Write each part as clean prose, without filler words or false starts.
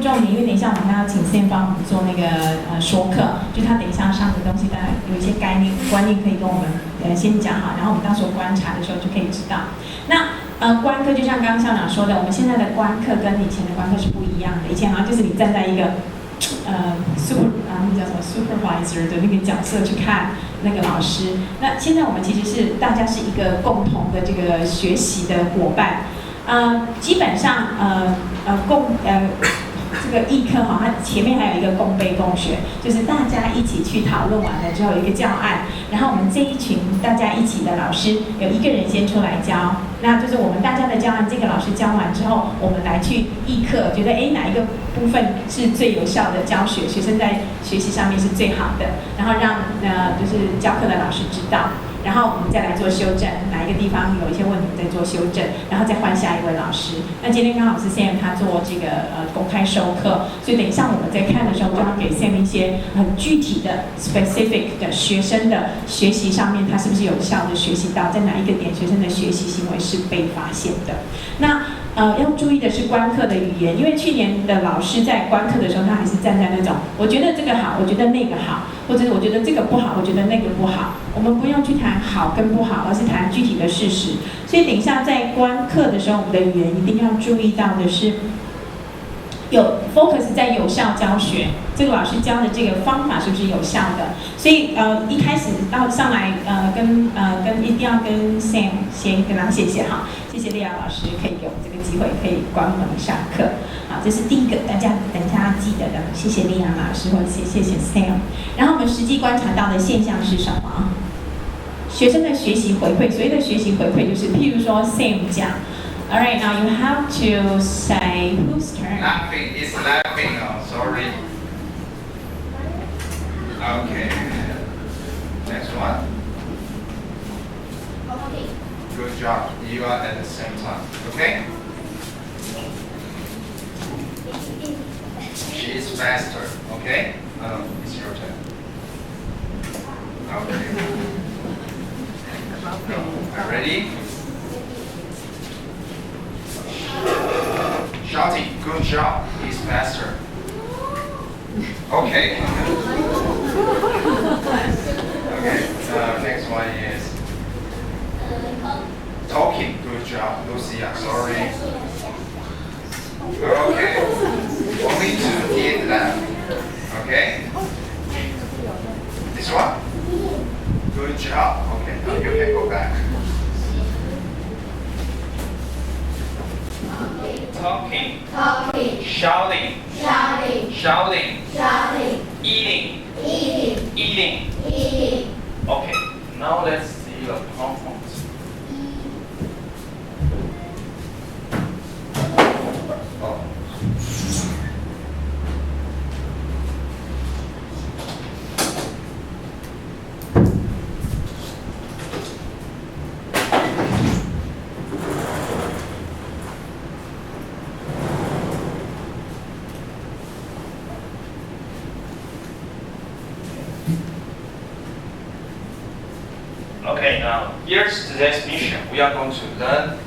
重点，因为等一下我们要请 Sam 帮我们做那个说课，就他等一下上的东西，当然有一些概念观念可以跟我们先讲好，然后我们到时候观察的时候就可以知道。那观课就像刚刚校长说的，我们现在的观课跟以前的观课是不一样的。以前好像就是你站在一个那叫什么 supervisor 的那个角色去看那个老师。那现在我们其实是大家是一个共同的这个学习的伙伴。基本上这个议课哈，它前面还有一个共备共学，就是大家一起去讨论完了之后有一个教案，然后我们这一群大家一起的老师有一个人先出来教，那就是我们大家的教案，这个老师教完之后，我们来去议课，觉得哪一个部分是最有效的教学，学生在学习上面是最好的，然后让就是教课的老师知道。然后我们再来做修正，哪一个地方有一些问题再做修正，然后再换下一位老师。那今天刚好是 Sam 他做这个公开授课，所以等一下我们在看的时候，就要给 Sam 一些很具体的 specific 的学生的学习上面，他是不是有效的学习到，在哪一个点学生的学习行为是被发现的。那要注意的是观课的语言，因为去年的老师在观课的时候，他还是站在那种我觉得这个好，我觉得那个好，或者是我觉得这个不好，我觉得那个不好。我们不用去谈好跟不好，而是谈具体的事实。所以等一下在观课的时候，我们的语言一定要注意到的是，有 focus 在有效教学，这个老师教的这个方法是不是有效的？所以一开始到上来一定要跟 Sam 先跟他谢谢哈，谢谢丽亚老师可以给我们这个机会可以关门上课。好，这是第一个，大家等一下要记得的，谢谢丽亚老师或者谢谢 Sam。然后我们实际观察到的现象是什么？学生的学习回馈，所谓的学习回馈就是，譬如说 Sam 讲。All right, now you have to say whose turn. Laughing is laughing. Oh, sorry. Okay. Next one. Okay. Good job. You are at the same time. Okay. She is faster. Okay. It's your turn. Okay. Are you ready? Shouting, good job, he's faster. Okay. Okay, next one is talking, good job, Lucia, sorry. Okay, only two did that. Okay. This one? Good job. Okay, now you can go back. Talking, Talking. shouting, Shouting. shouting, Shouting. eating, Eating. eating. Eating. Okay, now let's see the conference. Oh. Okay, now here's today's mission. We are going to learn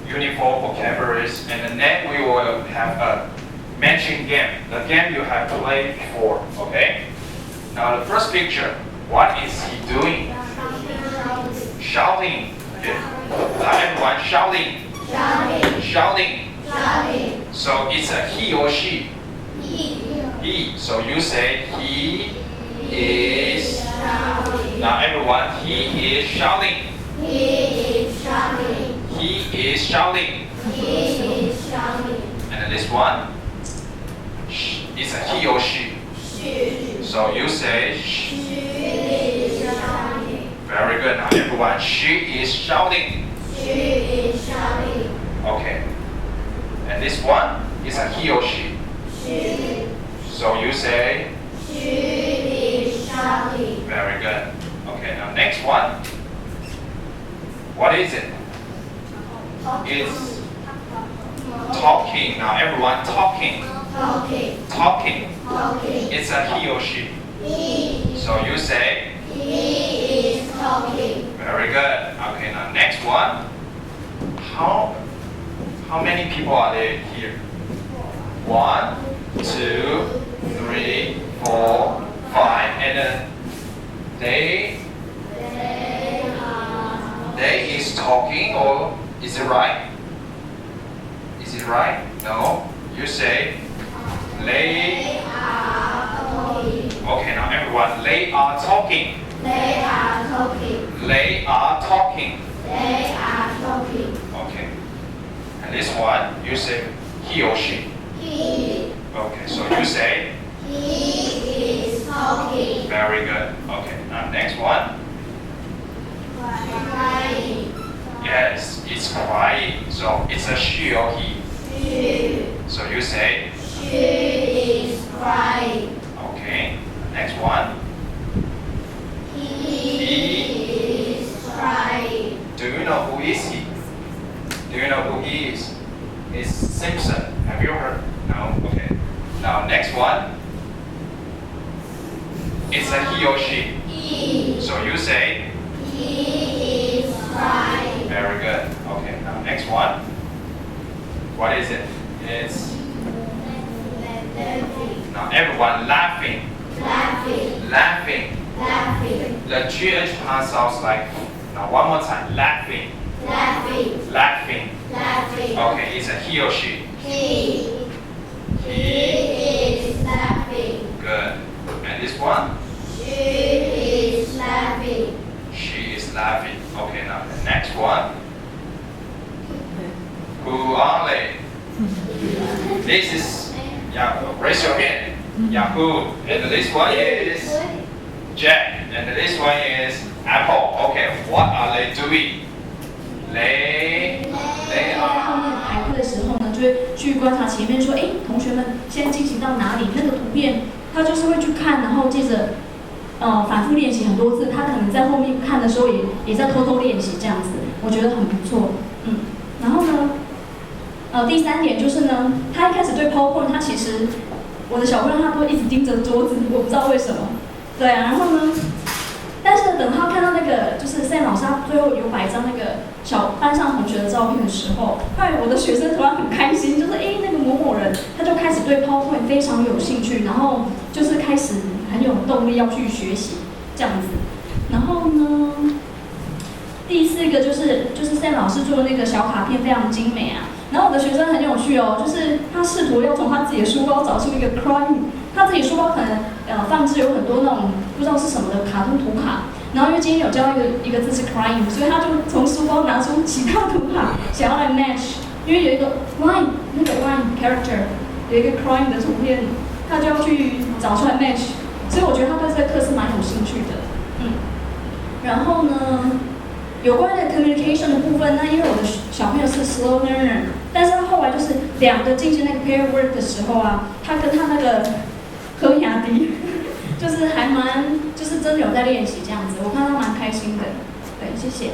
uniform vocabularies, and then we will have a matching game. The game you have played before. Okay. Now the first picture. What is he doing? Shouting. Okay. Everyone shouting. Shouting. Shouting. Shouting. So it's a he or she. He. So you say he is. Shouting. Now everyone, he is shouting. He is shouting. He is shouting. He is shouting. And then this one, it's a he or she. She. So you say, She is shouting. very good. Now everyone, she is shouting. She is shouting. Okay. And this one is a he or she. She. So you say, She is shouting. very good. Okay, now next one. What is it? It's talking. Now everyone talking. Talking. Talking. Talking. It's a he or she. He. So you say, He is talking. very good. Okay, now next one. How many people are there here? 1, 2, 3, 4, 5, and then they is talking, or is it right? Is it right? No. You say they. Okay, now everyone, they are talking. They are talking. They are talking. They are talking. Okay. And this one, you say he or she. He Okay, so you say is talking. very good. Okay, now next one. Crying. Yes, it's crying. So it's a she or he. She So you say is crying. okay. Next one. He is crying. Do you know who is he? Do you know who he is? It's Simpson. Have you heard? No? Okay. Now next one. It's a he or she. He So you say is crying. very good. Okay. Now next one. What is it? It's now everyone laughing. Laughing. Laughing. Laughing. The GH part sounds like now one more time. Laughing. Laughing. Laughing. Laughing. Okay, it's a he or she. He is laughing. Good. And this one? She is laughing. She is laughing. Okay, now the next one. Who are they? This is Yahoo. Raise your hand. Yahoo. And this one is Jack. And this one is Apple. Okay, what are they doing? They 在后面 are 排课的时候呢，就会去观察前面说，哎，同学们现在进行到哪里？那个图片，他就是会去看，然后接着，反复练习很多次。他可能在后面看的时候也在偷偷练习这样子，我觉得很不错。然后呢，第三点就是呢，他一开始对 PowerPoint， 他其实我的小朋友他都一直盯着桌子，我不知道为什么。对啊，然后呢？但是等他看到那个就是 Sam 老师他最后有摆张那个小班上同学的照片的时候，我的学生突然很开心，就是那个某某人，他就开始对 PowerPoint 非常有兴趣，然后就是开始很有动力要去学习这样子。然后呢，第四个就是 Sam 老师做的那个小卡片非常精美啊。然后我的学生很有趣哦，就是他试图要从他自己的书包找出一个 crying， 他自己书包可能放置有很多那种不知道是什么的卡通图卡，然后因为今天有教一个字是 crying， 所以他就从书包拿出其他图卡想要来 match， 因为有一个 line 那个 line character 有一个 crying 的图片，他就要去找出来 match， 所以我觉得他对这个课是蛮有兴趣的，然后呢？有关的 communication 的部分，那因为我的小朋友是 slow learner， 但是他后来就是两个进行那个 pair work 的时候啊，他跟他那个和雅迪，就是还蛮，就是真的有在练习这样子，我看他蛮开心的。对，谢谢。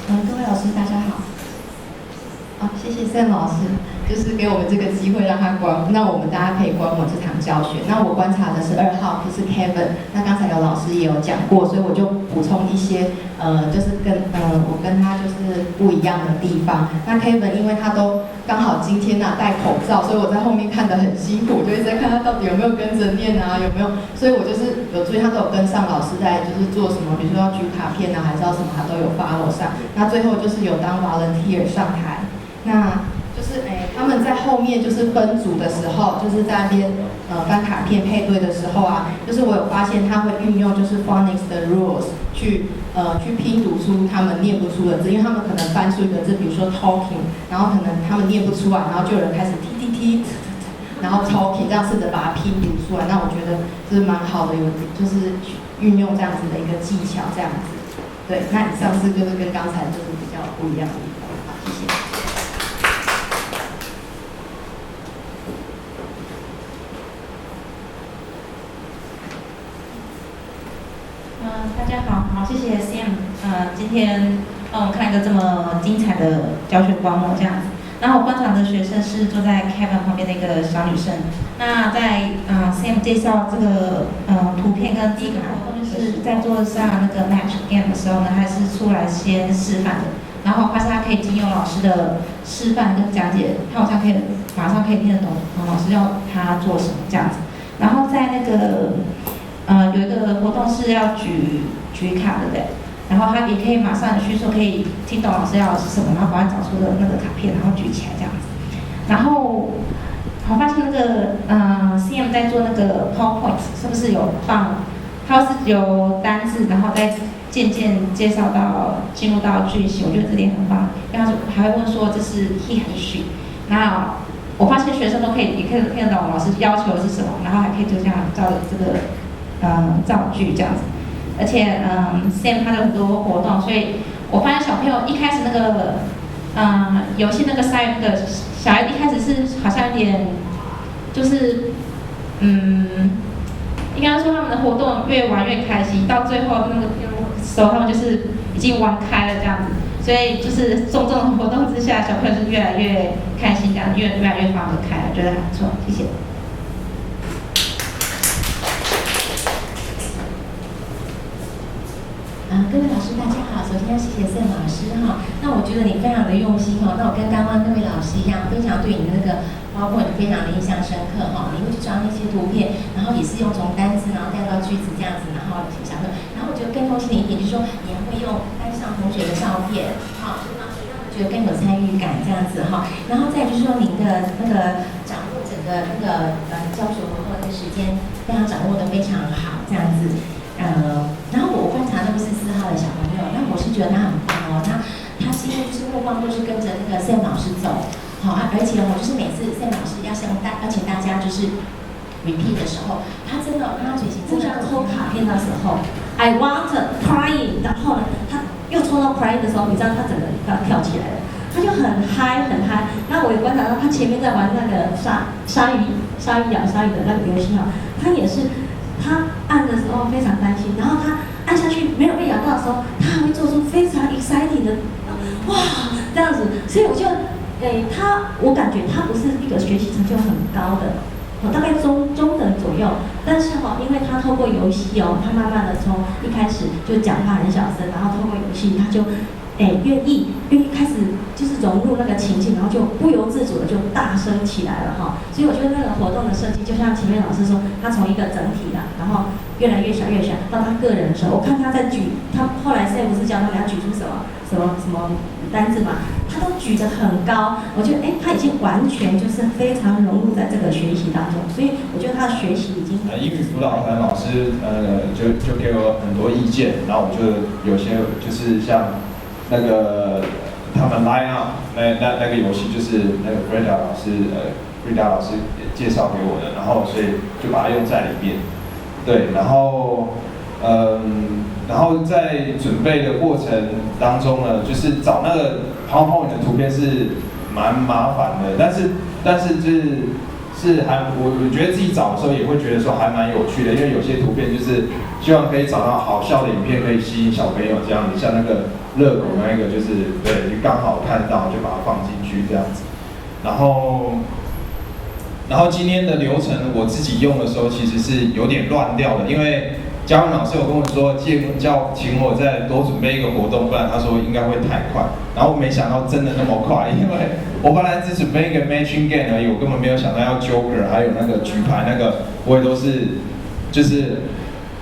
各位老师大家好。谢谢 Sam 老师，就是给我们这个机会让他那我们大家可以观摩这场教学。那我观察的是2号，就是 Kevin。那刚才有老师也有讲过，所以我就补充一些，就是我跟他就是不一样的地方。那 Kevin 因为他都刚好今天戴口罩，所以我在后面看得很辛苦，我就一直在看他到底有没有跟着念啊，有没有，所以我就是有注意他都有跟上老师在就是做什么，比如说要举卡片啊，还是要什么，他都有 follow 上。那最后就是有当 volunteer 上台。那就是他们在后面就是分组的时候，就是在那边翻卡片配对的时候啊，就是我有发现他会运用就是 phonics 的 rules 去拼读出他们念不出的字，因为他们可能翻出一个字，比如说 talking， 然后可能他们念不出来，然后就有人开始 t， 然后 talking 这样试着把它拼读出来。那我觉得这是蛮好的，就是运用这样子的一个技巧，这样子。对，那以上是就是跟刚才就是比较不一样的地方。好，谢谢。大家好，谢谢 Sam，今天帮我们看一个这么精彩的教学观摩这样子。然后我观察的学生是坐在 Kevin 旁边的一个小女生。那在Sam 介绍这个图片跟第一个活动，就是在做上那个 match game 的时候呢，还是出来先示范的。然后发现他可以经由老师的示范跟讲解，他好像可以马上可以听得懂老师要他做什么这样子。然后在那个有一个活动是要举卡，对不对？然后他也可以马上叙述，可以听懂老师要的是什么，然后把它找出的那个卡片，然后举起来这样子。然后我发现那个CM 在做那个 PowerPoint 是不是有放？它是有单字，然后再渐渐介绍到进入到句型，我觉得这点很棒。然后还会问说这是 he 还是 she？ 那我发现学生都可以也可以听得懂老师要求的是什么，然后还可以就这样照着这个造句这样子。而且Sam 他有很多活动，所以我发现小朋友一开始那个游戏那个鲨鱼那个小孩一开始是好像有点就是应该说他们的活动越玩越开心，到最后那个时候他们就是已经玩开了这样子，所以就是种种的活动之下，小朋友是越来越开心，这样越来越放得开，我觉得还不错，谢谢。各位老师大家好，首先要谢谢Sam老师哈。那我觉得你非常的用心哈。那我跟刚刚那位老师一样，非常对你的那个PowerPoint非常的印象深刻哈。你会去找那些图片，然后也是用从单词然后带到句子这样子，然后请小朋友。然后我觉得更用心的一点就是说，你还会用班上同学的照片，好，就让觉得更有参与感这样子哈。然后再就是说您的那个掌握整个那个教学活动的时间，非常掌握的非常好这样子。然后我观察那个14号的小朋友，那我是觉得他很棒哦，他是因为就是目光都是跟着那个Sam老师走，好而且就是每次Sam老师要请大家就是 repeat 的时候，他真的他嘴型真的抽卡片的时候 ，I want crying， 然后呢，他又抽到 crying 的时候，你知道他整个要跳起来了，他就很嗨很嗨。然后我也观察到他前面在玩那个鲨鱼咬鲨鱼的那个游戏哈，他也是。他按的时候非常担心，然后他按下去没有被咬到的时候，他还会做出非常 exciting 的，哇这样子，所以我就，我感觉他不是一个学习成就很高的，大概中等左右，但是因为他透过游戏他慢慢的从一开始就讲话很小声，然后透过游戏他就。愿意开始就是融入那个情境，然后就不由自主的就大声起来了哈。所以我觉得那个活动的设计，就像前面老师说，他从一个整体的，然后越来越小到他个人的时候，我看他在举，他后来Sam不是教他们要举出什么单字嘛，他都举得很高，我觉得他已经完全就是非常融入在这个学习当中，所以我觉得他的学习已经。英语辅导团老师就给我很多意见，然后我就有些就是像。那个他们 line up 那个游戏就是那个 Frida 老师介绍给我的，然后所以就把它用在里面。对，然后在准备的过程当中呢，就是找那个 PowerPoint 的图片是蛮麻烦的，但是是我觉得自己找的时候也会觉得说还蛮有趣的，因为有些图片就是希望可以找到好笑的影片，可以吸引小朋友这样子，像那个。热狗那个就是对，就刚好看到就把它放进去这样子，然后今天的流程我自己用的时候其实是有点乱掉的，因为嘉文老师有跟我说请我再多准备一个活动，不然他说应该会太快，然后我没想到真的那么快，因为我本来只准备一个 matching game 而已，我根本没有想到要 Joker 还有那个举牌那个，我也都是就是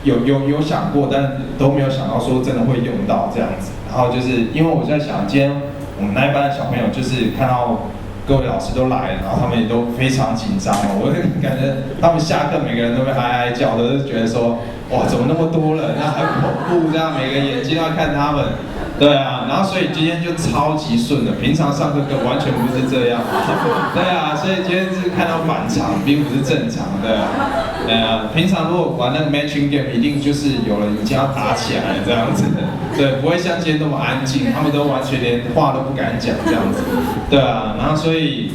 有想过，但都没有想到说真的会用到这样子。然后就是因为我在想，今天我们那一班的小朋友就是看到各位老师都来了，然后他们也都非常紧张哦，我感觉他们下课每个人都会哀哀叫，都是觉得说哇怎么那么多人，那很恐怖，这样每个眼睛都要看他们，对啊，然后所以今天就超级顺的，平常上课跟完全不是这样，对啊，所以今天是看到反常，并不是正常的，平常如果玩那个 matching game， 一定就是有人已经要打起来了这样子。对，不会像今天那么安静，他们都完全连话都不敢讲这样子，对啊，然后所以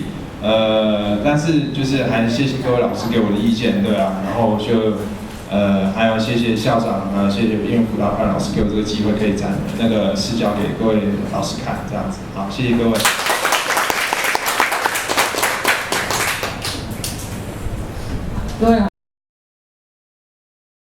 但是就是还谢谢各位老师给我的意见，对啊，然后就还有谢谢校长谢谢英语辅导班老师给我这个机会可以展那个视角给各位老师看这样子，好，谢谢各位。多人